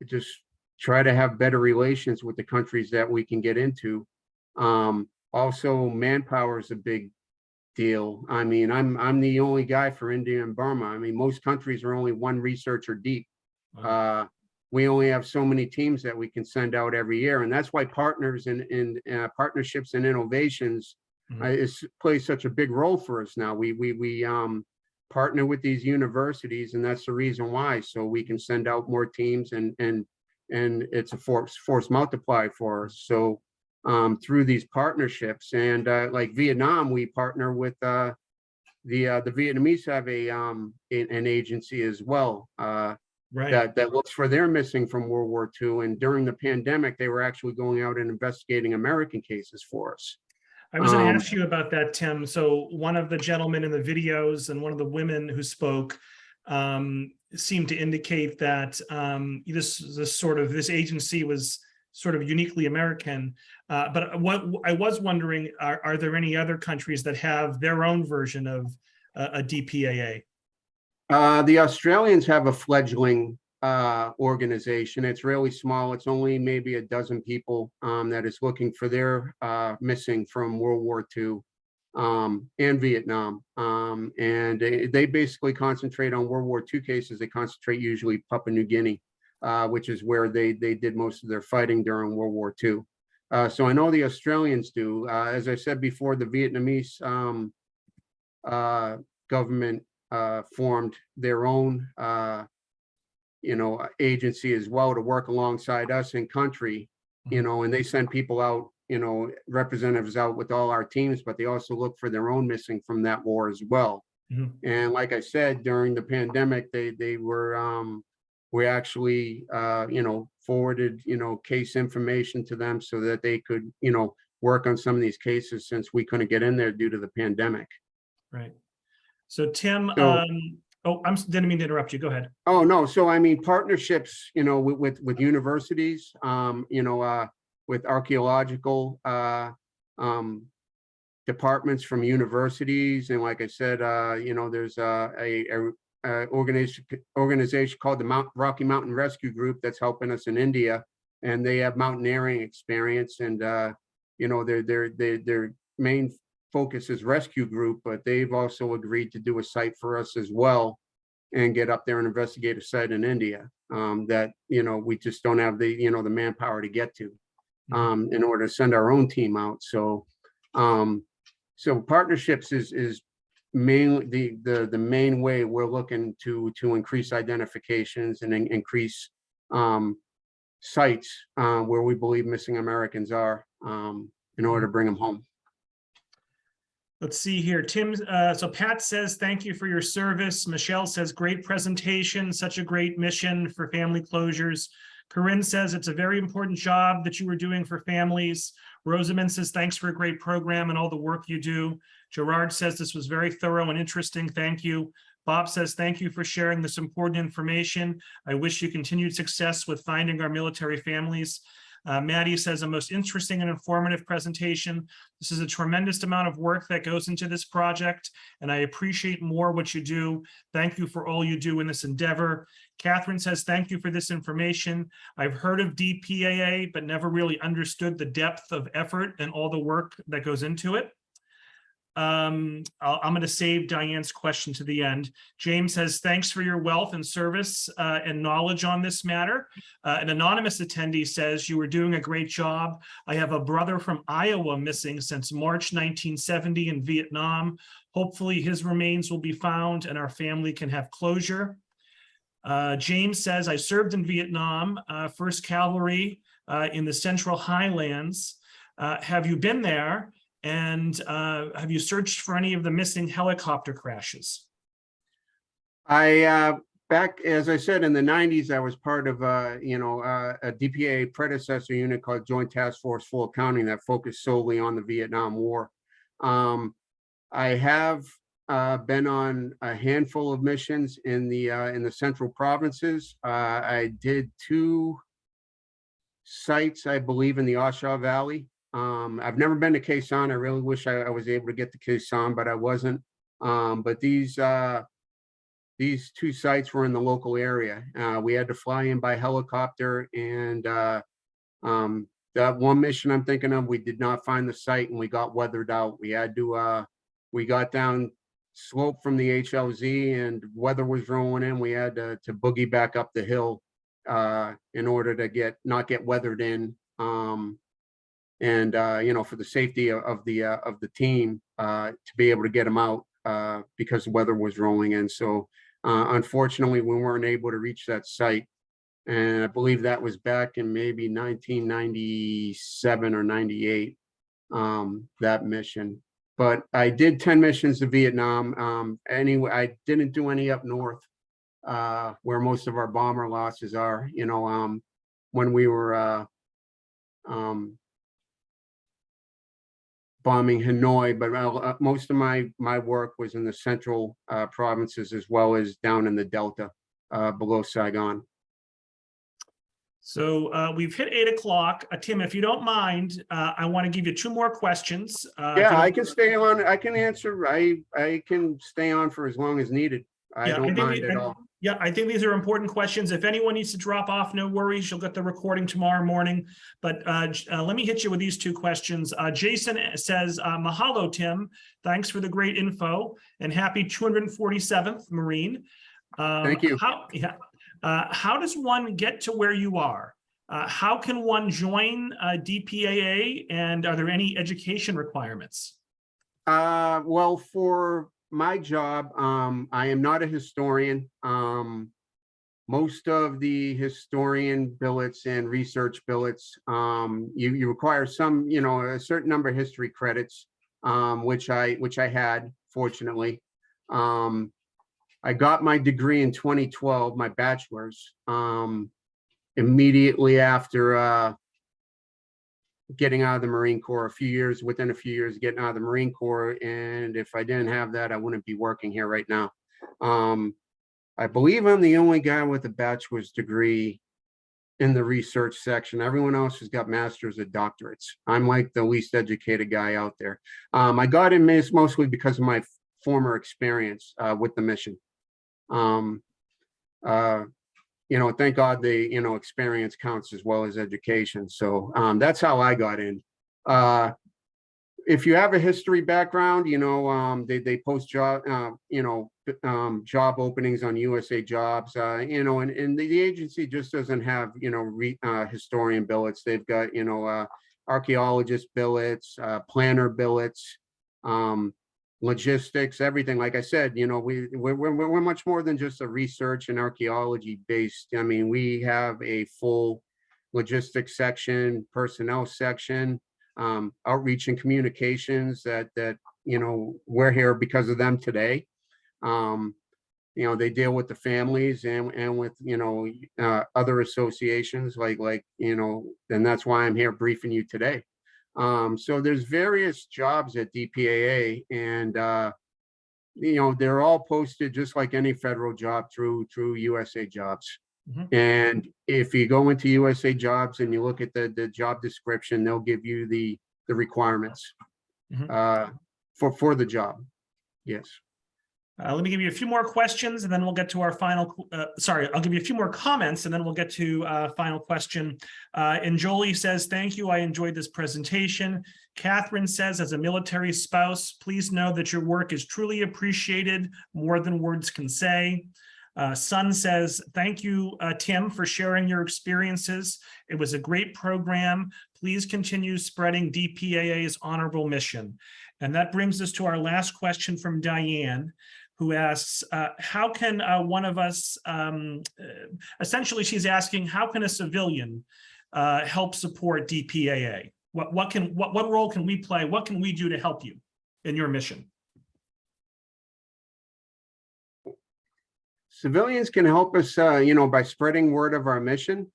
just try to have better relations with the countries that we can get into. Also, manpower is a big deal. I mean, I'm the only guy for India and Burma. I mean, most countries are only one researcher deep. Wow. We only have so many teams that we can send out every year, and that's why partners and partnerships and innovations plays such a big role for us now. We partner with these universities, and that's the reason why, so we can send out more teams, and it's a force multiplier for us. So through these partnerships, and like Vietnam, we partner with the Vietnamese have an agency as well. Right. That looks for their missing from World War II. And during the pandemic, they were actually going out and investigating American cases for us. I was going to ask you about that, Tim. So one of the gentlemen in the videos and one of the women who spoke seemed to indicate that this agency was sort of uniquely American. But what I was wondering, are there any other countries that have their own version of a DPAA? The Australians have a fledgling organization. It's really small. It's only maybe a dozen people that is looking for their missing from World War II and Vietnam. And they basically concentrate on World War II cases. They concentrate usually Papua New Guinea, which is where they did most of their fighting during World War II. So I know the Australians do. As I said before, the Vietnamese government formed their own agency as well to work alongside us in country, and they send people out, representatives out with all our teams, but they also look for their own missing from that war as well. And like I said, during the pandemic, they were we actually forwarded case information to them so that they could work on some of these cases, since we couldn't get in there due to the pandemic. Right. So Tim, So, didn't mean to interrupt you. Go ahead. Oh, no. So, I mean, partnerships, with universities, with archaeological departments from universities. And like I said, there's a organization called the Rocky Mountain Rescue Group that's helping us in India, and they have mountaineering experience, and their main focus is rescue group, but they've also agreed to do a site for us as well and get up there and investigate a site in India that we just don't have the the manpower to get to in order to send our own team out. So so partnerships is mainly the main way we're looking to increase identifications and increase sites where we believe missing Americans are in order to bring them home. Let's see here. Tim, so Pat says, thank you for your service. Michelle says, great presentation, such a great mission for family closures. Corinne says, it's a very important job that you were doing for families. Rosamond says, thanks for a great program and all the work you do. Gerard says, this was very thorough and interesting. Thank you. Bob says, thank you for sharing this important information. I wish you continued success with finding our military families. Maddie says, a most interesting and informative presentation. This is a tremendous amount of work that goes into this project, and I appreciate more what you do. Thank you for all you do in this endeavor. Catherine says, thank you for this information. I've heard of DPAA, but never really understood the depth of effort and all the work that goes into it. I'm going to save Diane's question to the end. James says, thanks for your wealth and service and knowledge on this matter. An anonymous attendee says, you were doing a great job. I have a brother from Iowa missing since March 1970 in Vietnam. Hopefully his remains will be found and our family can have closure. James says, I served in Vietnam, 1st Cavalry in the Central Highlands. Have you been there? And have you searched for any of the missing helicopter crashes? Back, as I said, in the 90s, I was part of a DPAA predecessor unit called Joint Task Force Full Accounting that focused solely on the Vietnam War. I have been on a handful of missions in the central provinces. I did 2 sites, I believe, in the Oshawa Valley. I've never been to Khe Sanh. I really wish I was able to get to Khe Sanh, but I wasn't. But these 2 sites were in the local area. We had to fly in by helicopter, and that one mission I'm thinking of, we did not find the site, and we got weathered out. We had to, we got down slope from the HLZ, and weather was rolling in. We had to boogie back up the hill in order to not get weathered in, and for the safety of the team, to be able to get them out because the weather was rolling in. So unfortunately, we weren't able to reach that site, and I believe that was back in maybe 1997 or 98, that mission. But I did 10 missions to Vietnam. Anyway, I didn't do any up north, where most of our bomber losses are, when we were bombing Hanoi, but most of my work was in the central provinces, as well as down in the Delta below Saigon. So we've hit 8 o'clock. Tim, if you don't mind, I want to give you 2 more questions. Yeah, I can stay on. I can answer. I can stay on for as long as needed. I don't mind at all. Yeah, I think these are important questions. If anyone needs to drop off, no worries. You'll get the recording tomorrow morning. But let me hit you with these 2 questions. Jason says, mahalo, Tim. Thanks for the great info, and happy 247th Marine. Thank you. How does one get to where you are? How can one join DPAA, and are there any education requirements? Well, for my job, I am not a historian. Most of the historian billets and research billets, you require some, a certain number of history credits, which I had, fortunately. I got my degree in 2012, my bachelor's, immediately after getting out of the Marine Corps, within a few years getting out of the Marine Corps. And if I didn't have that, I wouldn't be working here right now. I believe I'm the only guy with a bachelor's degree in the research section. Everyone else has got masters or doctorates. I'm like the least educated guy out there. I got in mostly because of my former experience with the mission. Thank God the experience counts as well as education. So that's how I got in. If you have a history background, they post job job openings on USA Jobs, and the agency just doesn't have historian billets. They've got archaeologist billets, planner billets, logistics, everything. Like I said, we're much more than just a research and archaeology based. I mean, we have a full logistics section, personnel section, outreach and communications that we're here because of them today. They deal with the families and with other associations and that's why I'm here briefing you today. So there's various jobs at DPAA, and they're all posted just like any federal job through USA Jobs. Mm-hmm. And if you go into USA Jobs and you look at the job description, they'll give you the requirements for the job. Yes. Let me give you a few more questions, and then we'll get to our final. I'll give you a few more comments, and then we'll get to final question. And Jolie says, "Thank you. I enjoyed this presentation." Catherine says, "As a military spouse, please know that your work is truly appreciated, more than words can say." Sun says, "Thank you, Tim, for sharing your experiences. It was a great program. Please continue spreading DPAA's honorable mission." And that brings us to our last question from Diane, who asks, how can one of us, essentially she's asking, how can a civilian help support DPAA? What role can we play? What can we do to help you in your mission? Civilians can help us, by spreading word of our mission.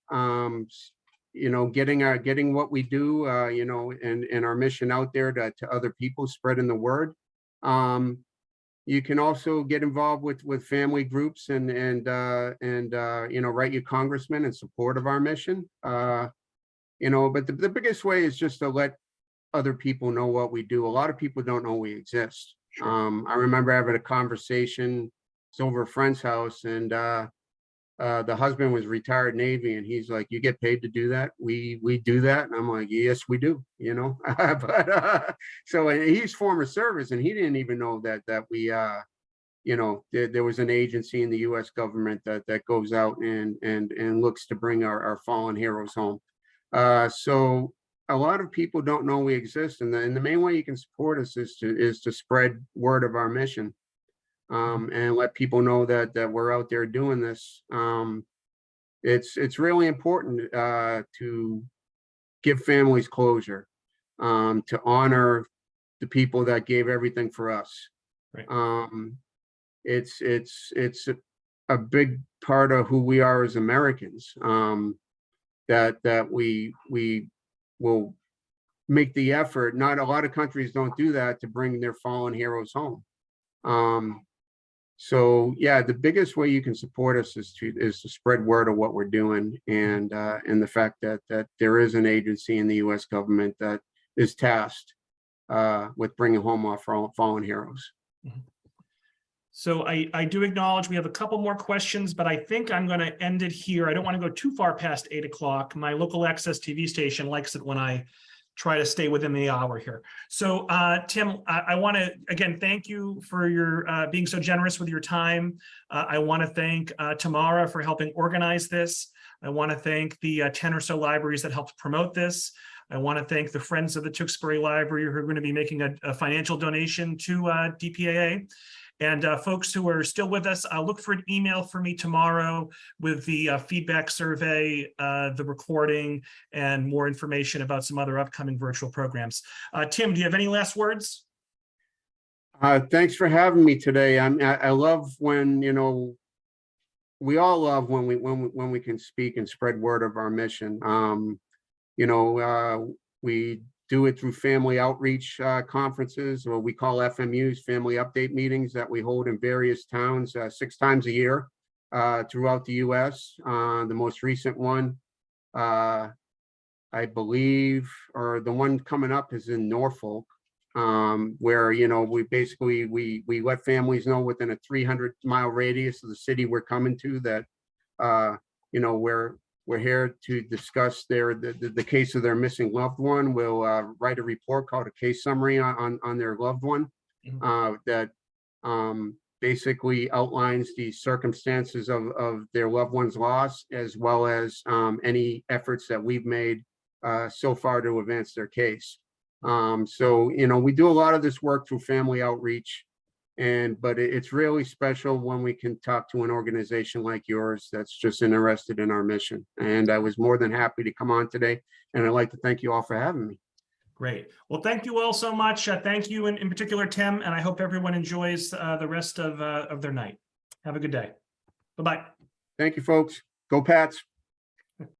Getting what we do, and our mission out there to other people, spreading the word. You can also get involved with family groups and write your congressman in support of our mission. But the biggest way is just to let other people know what we do. A lot of people don't know we exist. Sure. I remember having a conversation. It's over a friend's house, and the husband was retired Navy, and he's like, "You get paid to do that?" We do that, and I'm like, "Yes, we do." But so he's former service, and he didn't even know that we there was an agency in the U.S. government that goes out and looks to bring our fallen heroes home. So a lot of people don't know we exist, and the main way you can support us is to spread word of our mission. And let people know that we're out there doing this. It's really important to give families closure, to honor the people that gave everything for us. Right. It's a big part of who we are as Americans. That we will make the effort. Not a lot of countries don't do that, to bring their fallen heroes home. So yeah, the biggest way you can support us is to spread word of what we're doing, and the fact that there is an agency in the U.S. government that is tasked with bringing home our fallen heroes. So I do acknowledge we have a couple more questions, but I think I'm going to end it here. I don't want to go too far past 8 o'clock. My local access TV station likes it when I try to stay within the hour here. So Tim, I want to again thank you for your being so generous with your time. I want to thank Tamara for helping organize this. I want to thank the 10 or so libraries that helped promote this. I want to thank the Friends of the Tewksbury Library who are going to be making a financial donation to DPAA. And folks who are still with us, look for an email from me tomorrow with the feedback survey, the recording, and more information about some other upcoming virtual programs. Tim, do you have any last words? Thanks for having me today. I love when, we all love when we can speak and spread word of our mission. We do it through family outreach conferences, or we call FMUs, family update meetings, that we hold in various towns 6 times a year throughout the U.S. The most recent one, I believe, or the one coming up, is in Norfolk, where we basically we let families know within a 300-mile radius of the city we're coming to that we're here to discuss the case of their missing loved one. We'll write a report called a case summary on their loved one that basically outlines the circumstances of their loved one's loss, as well as any efforts that we've made so far to advance their case. So we do a lot of this work through family outreach. But it's really special when we can talk to an organization like yours that's just interested in our mission. And I was more than happy to come on today. And I'd like to thank you all for having me. Great. Well, thank you all so much. Thank you in particular, Tim, and I hope everyone enjoys the rest of their night. Have a good day. Bye-bye. Thank you, folks. Go Pats.